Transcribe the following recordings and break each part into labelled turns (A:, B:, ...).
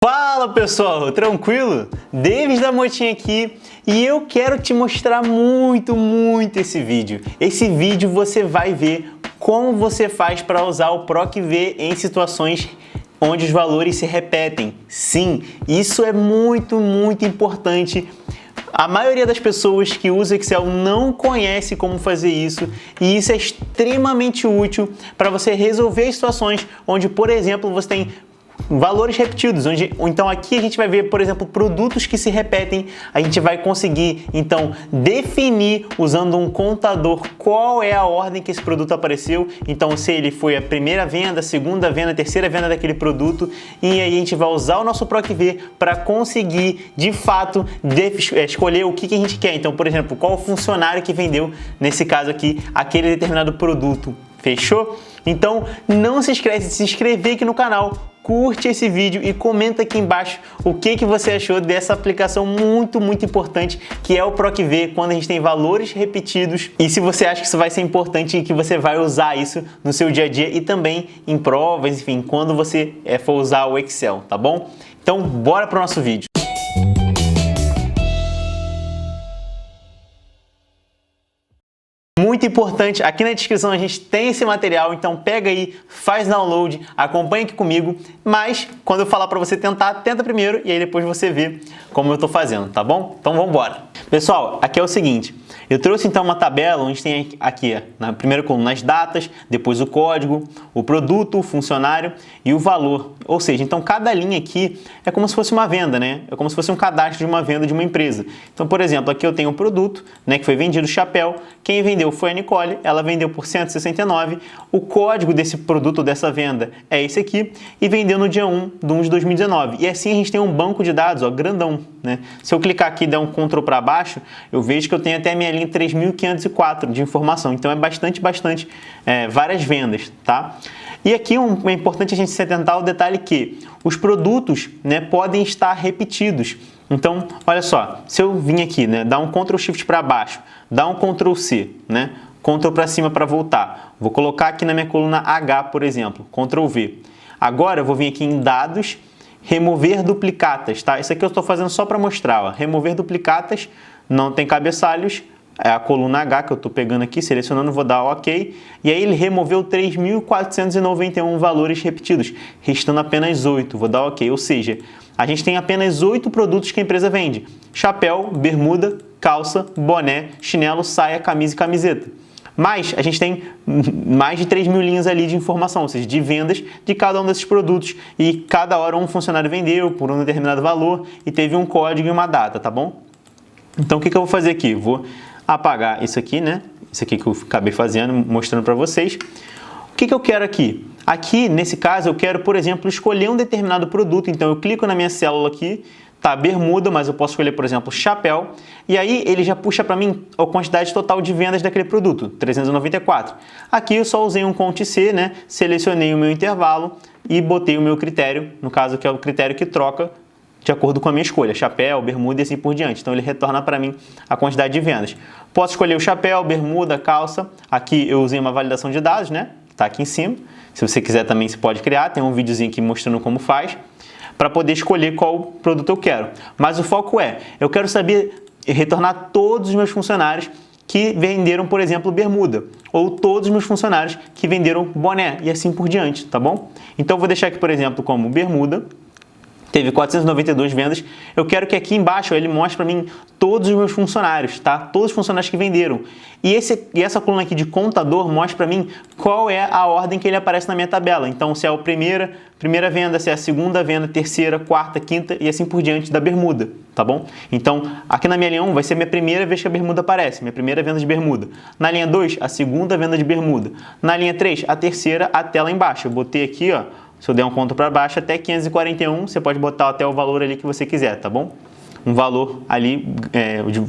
A: Fala pessoal, tranquilo? Davis da Motinha aqui e eu quero te mostrar muito esse vídeo. Esse vídeo você vai ver como você faz para usar o PROC-V em situações onde os valores se repetem. Sim, isso é muito importante. A maioria das pessoas que usa Excel não conhece como fazer isso e isso é extremamente útil para você resolver situações onde, por exemplo, você tem valores repetidos, então aqui a gente vai ver, por exemplo, produtos que se repetem, a gente vai conseguir, então, definir, usando um contador, qual é a ordem que esse produto apareceu, então se ele foi a primeira venda, segunda venda, terceira venda daquele produto, e aí a gente vai usar o nosso PROC-V para conseguir, de fato, escolher o que a gente quer, então, por exemplo, qual o funcionário que vendeu, nesse caso aqui, aquele determinado produto. Fechou? Então não se esquece de se inscrever aqui no canal, curte esse vídeo e comenta aqui embaixo o que você achou dessa aplicação muito importante que é o PROC-V quando a gente tem valores repetidos e se você acha que isso vai ser importante e que você vai usar isso no seu dia a dia e também em provas, enfim, quando você for usar o Excel, tá bom? Então bora para o nosso vídeo. Muito importante, aqui na descrição a gente tem esse material, então pega aí, faz download, acompanha aqui comigo, mas quando eu falar para você tentar, tenta primeiro e aí depois você vê como eu tô fazendo, tá bom? Então vamos embora. Pessoal, aqui é o seguinte, eu trouxe então uma tabela onde tem aqui na primeira coluna as datas, depois o código, o produto, o funcionário e o valor. Ou seja, então cada linha aqui é como se fosse uma venda, né? É como se fosse um cadastro de uma venda de uma empresa. Então, por exemplo, aqui eu tenho um produto, né, que foi vendido, chapéu. Quem vendeu foi a Nicole, ela vendeu por 169. O código desse produto, dessa venda, é esse aqui e vendeu no dia 1/1 de 2019. E assim a gente tem um banco de dados, ó, grandão, né? Se eu clicar aqui e der um Ctrl para baixo, eu vejo que eu tenho até a minha linha 3504 de informação. Então é bastante várias vendas, tá? E aqui é importante a gente se atentar ao detalhe que os produtos, né, podem estar repetidos. Então, olha só, se eu vim aqui, né, dar um Ctrl Shift para baixo, dar um Ctrl C, né, Ctrl para cima para voltar. Vou colocar aqui na minha coluna H, por exemplo, Ctrl V. Agora eu vou vir aqui em dados, remover duplicatas, tá? Isso aqui eu estou fazendo só para mostrar, ó. Remover duplicatas, não tem cabeçalhos, é a coluna H que eu estou pegando aqui, selecionando, vou dar OK. E aí ele removeu 3.491 valores repetidos, restando apenas 8, vou dar OK. Ou seja, a gente tem apenas 8 produtos que a empresa vende. Chapéu, bermuda, calça, boné, chinelo, saia, camisa e camiseta. Mas a gente tem mais de 3.000 linhas ali de informação, ou seja, de vendas de cada um desses produtos. E cada hora um funcionário vendeu por um determinado valor e teve um código e uma data, tá bom? Então o que eu vou fazer aqui? Vou apagar isso aqui, né? Isso aqui que eu acabei fazendo, mostrando para vocês. O que eu quero aqui? Aqui, nesse caso, eu quero, por exemplo, escolher um determinado produto. Então, eu clico na minha célula aqui, tá, bermuda, mas eu posso escolher, por exemplo, chapéu. E aí, ele já puxa para mim a quantidade total de vendas daquele produto, 394. Aqui, eu só usei um Ctrl+C, né? Selecionei o meu intervalo e botei o meu critério, no caso, que é o critério que troca de acordo com a minha escolha, chapéu, bermuda e assim por diante. Então, ele retorna para mim a quantidade de vendas. Posso escolher o chapéu, bermuda, calça. Aqui, eu usei uma validação de dados, né? Tá aqui em cima. Se você quiser também, você pode criar. Tem um videozinho aqui mostrando como faz, para poder escolher qual produto eu quero. Mas o foco eu quero saber retornar todos os meus funcionários que venderam, por exemplo, bermuda, ou todos os meus funcionários que venderam boné, e assim por diante, tá bom? Então, eu vou deixar aqui, por exemplo, como bermuda, teve 492 vendas, eu quero que aqui embaixo ele mostre para mim todos os meus funcionários, tá? Todos os funcionários que venderam. E essa coluna aqui de contador mostra para mim qual é a ordem que ele aparece na minha tabela. Então, se é a primeira venda, se é a segunda venda, terceira, quarta, quinta e assim por diante da bermuda, tá bom? Então, aqui na minha linha 1 vai ser a minha primeira vez que a bermuda aparece, minha primeira venda de bermuda. Na linha 2, a segunda venda de bermuda. Na linha 3, a terceira até lá embaixo. Eu botei aqui, ó, se eu der um Ctrl para baixo, até 541, você pode botar até o valor ali que você quiser, tá bom? Um valor ali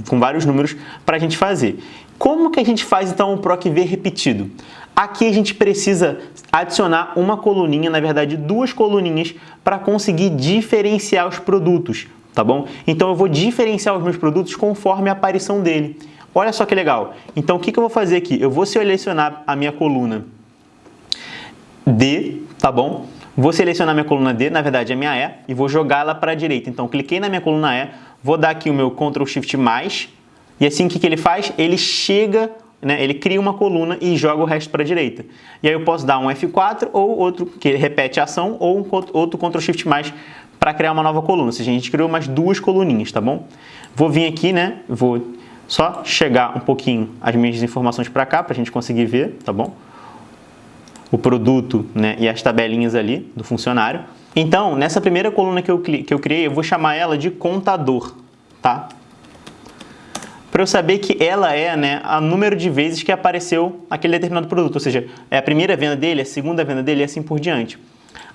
A: com vários números para a gente fazer. Como que a gente faz então o PROC-V repetido? Aqui a gente precisa adicionar uma coluninha, na verdade 2 coluninhas, para conseguir diferenciar os produtos, tá bom? Então eu vou diferenciar os meus produtos conforme a aparição dele. Olha só que legal. Então o que eu vou fazer aqui? Eu vou selecionar a minha coluna D, tá bom? vou selecionar minha coluna D, na verdade é minha E, e vou jogá-la para a direita. Então, cliquei na minha coluna E, vou dar aqui o meu Ctrl Shift+, e assim o que ele faz? Ele chega, né, ele cria uma coluna e joga o resto para a direita. E aí eu posso dar um F4 ou outro, que repete a ação, ou outro Ctrl Shift+, para criar uma nova coluna. Ou seja, a gente criou mais duas coluninhas, tá bom? Vou vir aqui, né, vou só chegar um pouquinho as minhas informações para cá, para a gente conseguir ver, tá bom? O produto, né, e as tabelinhas ali do funcionário. Então, nessa primeira coluna que eu criei, eu vou chamar ela de contador, tá? Para eu saber que ela é, né, o número de vezes que apareceu aquele determinado produto, ou seja, é a primeira venda dele, a segunda venda dele e assim por diante.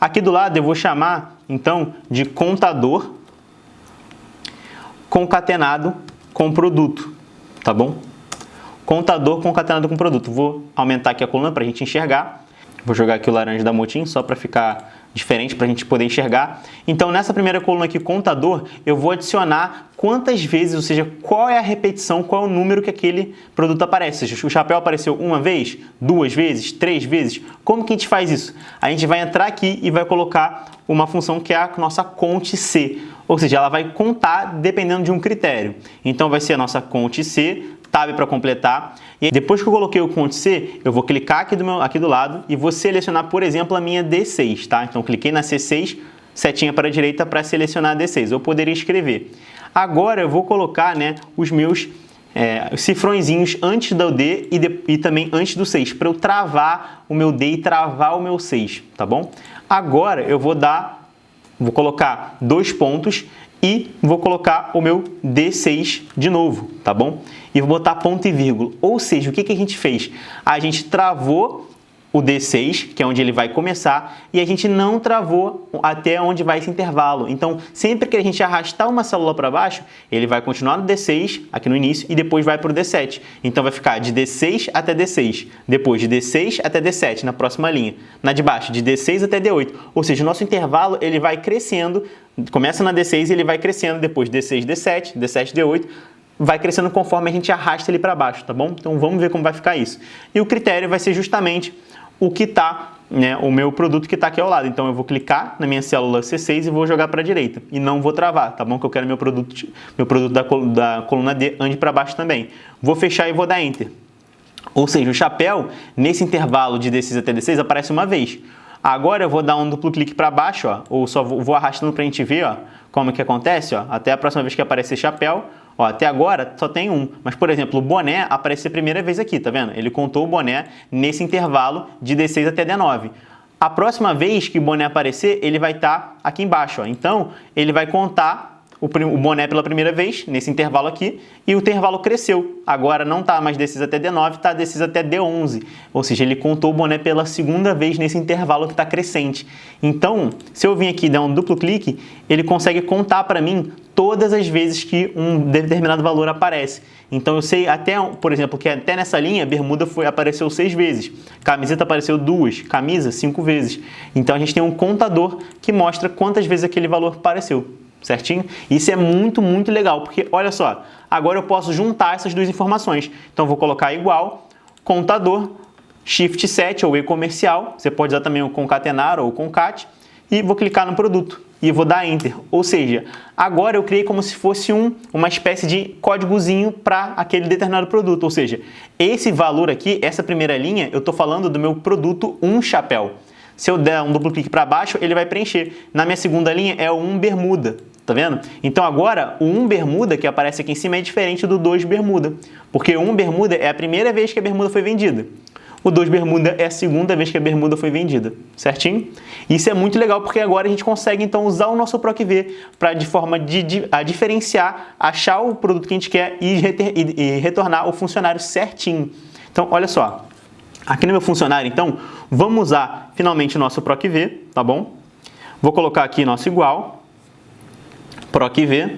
A: Aqui do lado eu vou chamar, então, de contador concatenado com produto, tá bom? Contador concatenado com produto. Vou aumentar aqui a coluna para a gente enxergar. Vou jogar aqui o laranja da Motim só para ficar diferente, para a gente poder enxergar. Então, nessa primeira coluna aqui, contador, eu vou adicionar quantas vezes, ou seja, qual é a repetição, qual é o número que aquele produto aparece. Ou seja, o chapéu apareceu uma vez, duas vezes, três vezes. Como que a gente faz isso? A gente vai entrar aqui e vai colocar uma função que é a nossa conte-C. Ou seja, ela vai contar dependendo de um critério. Então, vai ser a nossa conte-C, tab para completar. E depois que eu coloquei o conte-C, eu vou clicar aqui do lado e vou selecionar, por exemplo, a minha D6, tá? Então, cliquei na C6, setinha para a direita para selecionar a D6. Eu poderia escrever. Agora, eu vou colocar, né, os meus cifrõezinhos antes do D e também antes do 6, para eu travar o meu D e travar o meu 6, tá bom? Agora, eu vou colocar 2 pontos e vou colocar o meu D6 de novo, tá bom? E vou botar ponto e vírgula. Ou seja, o que a gente fez? A gente travou o D6, que é onde ele vai começar, e a gente não travou até onde vai esse intervalo. Então, sempre que a gente arrastar uma célula para baixo, ele vai continuar no D6, aqui no início, e depois vai para o D7. Então, vai ficar de D6 até D6, depois de D6 até D7, na próxima linha. Na de baixo, de D6 até D8. Ou seja, o nosso intervalo ele vai crescendo, começa na D6 e ele vai crescendo, depois D6, D7, D7, D8, vai crescendo conforme a gente arrasta ele para baixo, tá bom? Então, vamos ver como vai ficar isso. E o critério vai ser justamente o que está, né, o meu produto que está aqui ao lado. Então, eu vou clicar na minha célula C6 e vou jogar para a direita. E não vou travar, tá bom? Que eu quero meu produto da coluna D ande para baixo também. Vou fechar e vou dar Enter. Ou seja, o chapéu, nesse intervalo de D6 até D6, aparece uma vez. Agora, eu vou dar um duplo clique para baixo, ó, ou só vou arrastando para a gente ver, ó, como que acontece. Ó, até a próxima vez que aparecer chapéu. Ó, até agora só tem um, mas por exemplo, o boné apareceu a primeira vez aqui, tá vendo? Ele contou o boné nesse intervalo de D6 até D9. A próxima vez que o boné aparecer, ele vai estar aqui embaixo, ó. Então, ele vai contar o boné pela primeira vez, nesse intervalo aqui, e o intervalo cresceu. Agora não está mais D6 até D9, está D6 até D11. Ou seja, ele contou o boné pela segunda vez nesse intervalo que está crescente. Então, se eu vir aqui e der um duplo clique, ele consegue contar para mim todas as vezes que um determinado valor aparece. Então, eu sei até, por exemplo, que até nessa linha, bermuda apareceu 6 vezes, camiseta apareceu 2, camisa 5 vezes. Então, a gente tem um contador que mostra quantas vezes aquele valor apareceu. Certinho? Isso é muito, muito legal, porque olha só, agora eu posso juntar essas duas informações. Então, eu vou colocar igual, contador, Shift 7 ou E comercial, você pode usar também o concatenar ou o concat, e vou clicar no produto e vou dar Enter. Ou seja, agora eu criei como se fosse uma espécie de códigozinho para aquele determinado produto. Ou seja, esse valor aqui, essa primeira linha, eu estou falando do meu produto chapéu. Se eu der um duplo clique para baixo, ele vai preencher. Na minha segunda linha é o bermuda, tá vendo? Então agora o bermuda que aparece aqui em cima é diferente do 2 bermuda, porque o bermuda é a primeira vez que a bermuda foi vendida. O 2 bermuda é a segunda vez que a bermuda foi vendida, certinho? Isso é muito legal porque agora a gente consegue então usar o nosso PROC-V para de forma a diferenciar, achar o produto que a gente quer e retornar o funcionário certinho. Então, olha só. Aqui no meu funcionário, então, vamos usar finalmente o nosso PROC-V, tá bom? Vou colocar aqui nosso igual, PROC-V,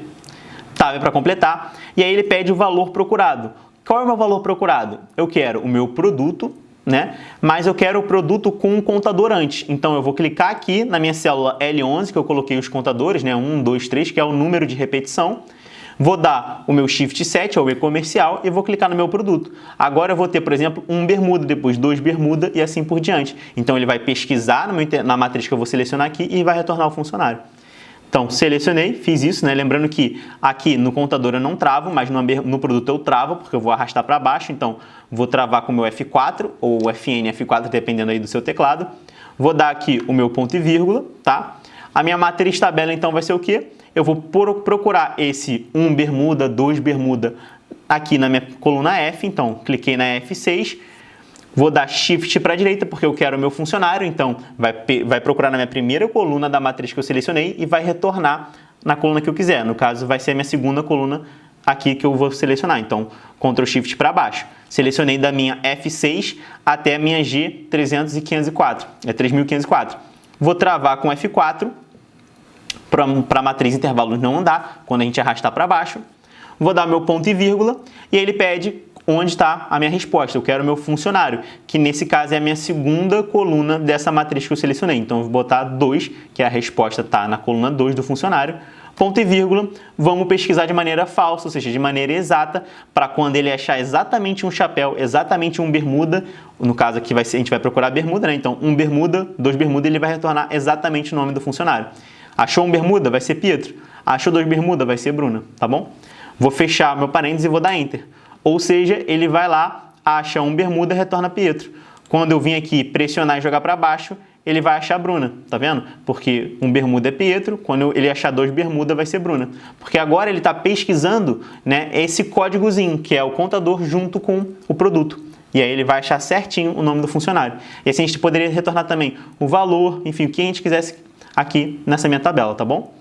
A: tab para completar, e aí ele pede o valor procurado. Qual é o meu valor procurado? Eu quero o meu produto, né? Mas eu quero o produto com um contador antes. Então, eu vou clicar aqui na minha célula L11, que eu coloquei os contadores, né? 1, 2, 3, que é o número de repetição. Vou dar o meu Shift 7, ou e-comercial, e vou clicar no meu produto. Agora eu vou ter, por exemplo, um bermuda, depois 2 bermuda e assim por diante. Então ele vai pesquisar na matriz que eu vou selecionar aqui e vai retornar o funcionário. Então, selecionei, fiz isso, né? Lembrando que aqui no contador eu não travo, mas no produto eu travo, porque eu vou arrastar para baixo. Então, vou travar com o meu F4 ou FN F4, dependendo aí do seu teclado. Vou dar aqui o meu ponto e vírgula, tá? A minha matriz tabela, então, vai ser o quê? Eu vou procurar esse 1 bermuda, 2 bermuda aqui na minha coluna F. Então, cliquei na F6. Vou dar Shift para a direita, porque eu quero o meu funcionário, então vai procurar na minha primeira coluna da matriz que eu selecionei e vai retornar na coluna que eu quiser. No caso, vai ser a minha segunda coluna aqui que eu vou selecionar. Então, Ctrl Shift para baixo. Selecionei da minha F6 até a minha G3.504, 3.504. Vou travar com F4 para a matriz intervalos não andar, quando a gente arrastar para baixo. Vou dar meu ponto e vírgula e aí ele pede onde está a minha resposta. Eu quero o meu funcionário, que nesse caso é a minha segunda coluna dessa matriz que eu selecionei. Então, eu vou botar 2, que a resposta está na coluna 2 do funcionário. Ponto e vírgula, vamos pesquisar de maneira falsa, ou seja, de maneira exata, para quando ele achar exatamente um chapéu, exatamente um bermuda, no caso aqui a gente vai procurar bermuda, né? Então, 1 bermuda, 2 bermuda, ele vai retornar exatamente o nome do funcionário. Achou um bermuda? Vai ser Pietro. Achou 2 bermuda? Vai ser Bruna, tá bom? Vou fechar meu parênteses e vou dar Enter. Ou seja, ele vai lá, acha um bermuda e retorna Pietro. Quando eu vim aqui pressionar e jogar para baixo, ele vai achar Bruna, tá vendo? Porque um bermuda é Pietro, quando ele achar 2 bermuda vai ser Bruna. Porque agora ele está pesquisando, né, esse códigozinho, que é o contador junto com o produto. E aí ele vai achar certinho o nome do funcionário. E assim a gente poderia retornar também o valor, enfim, o que a gente quisesse aqui nessa minha tabela, tá bom?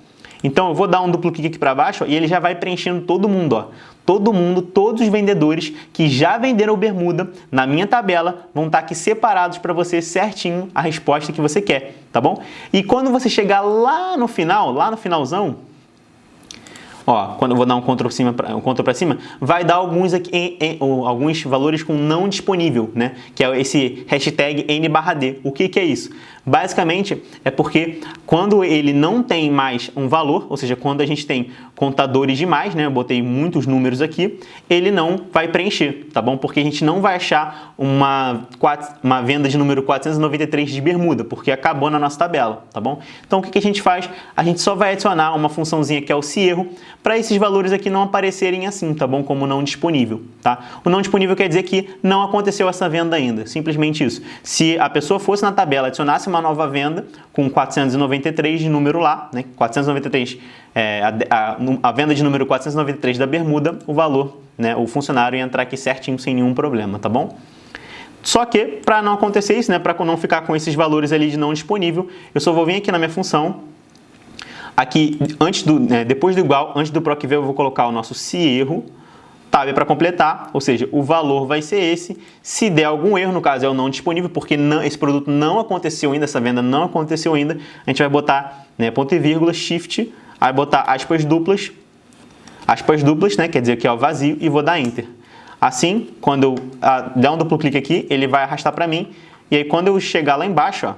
A: Então eu vou dar um duplo clique aqui para baixo ó, e ele já vai preenchendo todo mundo, ó. Todo mundo, todos os vendedores que já venderam bermuda na minha tabela vão estar aqui separados para você certinho a resposta que você quer, tá bom? E quando você chegar lá no final, lá no finalzão, ó, quando eu vou dar um Ctrl para cima, vai dar alguns aqui, alguns valores com não disponível, né? Que é esse hashtag N/D. O que é isso? Basicamente, é porque quando ele não tem mais um valor, ou seja, quando a gente tem contadores demais, né? Eu botei muitos números aqui, ele não vai preencher, tá bom? Porque a gente não vai achar uma venda de número 493 de bermuda, porque acabou na nossa tabela, tá bom? Então, o que a gente faz? A gente só vai adicionar uma funçãozinha que é o se erro, para esses valores aqui não aparecerem assim, tá bom? Como não disponível, tá? O não disponível quer dizer que não aconteceu essa venda ainda, simplesmente isso. Se a pessoa fosse na tabela, adicionasse uma nova venda com 493 de número lá, né? 493, a venda de número 493 da bermuda, o valor, né? O funcionário ia entrar aqui certinho, sem nenhum problema, tá bom? Só que, para não acontecer isso, né? Para não ficar com esses valores ali de não disponível, eu só vou vir aqui na minha função. Aqui, depois do igual, antes do PROC-V, eu vou colocar o nosso se erro, tab para completar, ou seja, o valor vai ser esse. Se der algum erro, no caso é o não disponível, porque esse produto não aconteceu ainda, essa venda não aconteceu ainda, a gente vai botar, né, ponto e vírgula, shift, aí botar aspas duplas, né, quer dizer que é o vazio, e vou dar enter. Assim, quando eu der um duplo clique aqui, ele vai arrastar para mim, e aí quando eu chegar lá embaixo, ó,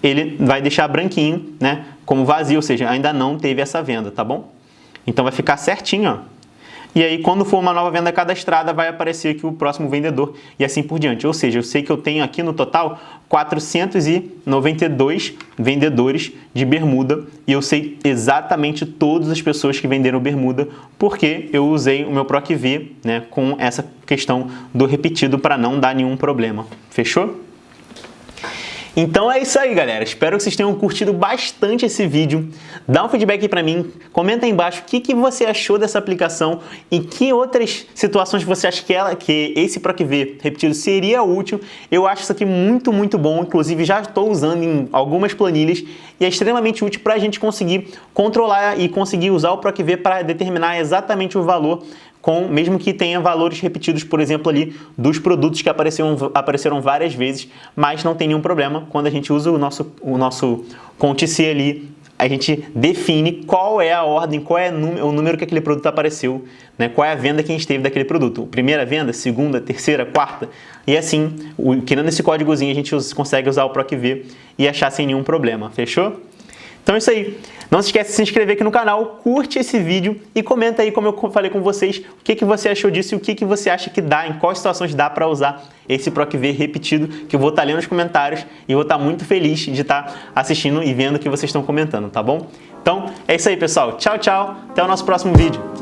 A: ele vai deixar branquinho, né, como vazio, ou seja, ainda não teve essa venda, tá bom? Então vai ficar certinho, ó. E aí, quando for uma nova venda cadastrada, vai aparecer aqui o próximo vendedor e assim por diante. Ou seja, eu sei que eu tenho aqui no total 492 vendedores de bermuda e eu sei exatamente todas as pessoas que venderam bermuda porque eu usei o meu PROC-V, né, com essa questão do repetido para não dar nenhum problema. Fechou? Então é isso aí, galera. Espero que vocês tenham curtido bastante esse vídeo. Dá um feedback aí pra mim. Comenta aí embaixo o que você achou dessa aplicação e que outras situações você acha que esse PROC-V repetido seria útil. Eu acho isso aqui muito, muito bom. Inclusive, já estou usando em algumas planilhas e é extremamente útil para a gente conseguir controlar e conseguir usar o PROC-V para determinar exatamente o valor, mesmo que tenha valores repetidos, por exemplo, ali dos produtos que apareceram várias vezes, mas não tem nenhum problema. Quando a gente usa o nosso CONT-C ali, a gente define qual é a ordem, qual é o número que aquele produto apareceu, né? Qual é a venda que a gente teve daquele produto. Primeira venda, segunda, terceira, quarta. E assim, criando esse códigozinho, a gente consegue usar o PROC-V e achar sem nenhum problema. Fechou? Então é isso aí. Não se esquece de se inscrever aqui no canal, curte esse vídeo e comenta aí, como eu falei com vocês, o que você achou disso e o que você acha que dá, em quais situações dá para usar esse PROC-V repetido, que eu vou estar lendo nos comentários e vou estar muito feliz de estar assistindo e vendo o que vocês estão comentando, tá bom? Então é isso aí, pessoal. Tchau, tchau. Até o nosso próximo vídeo.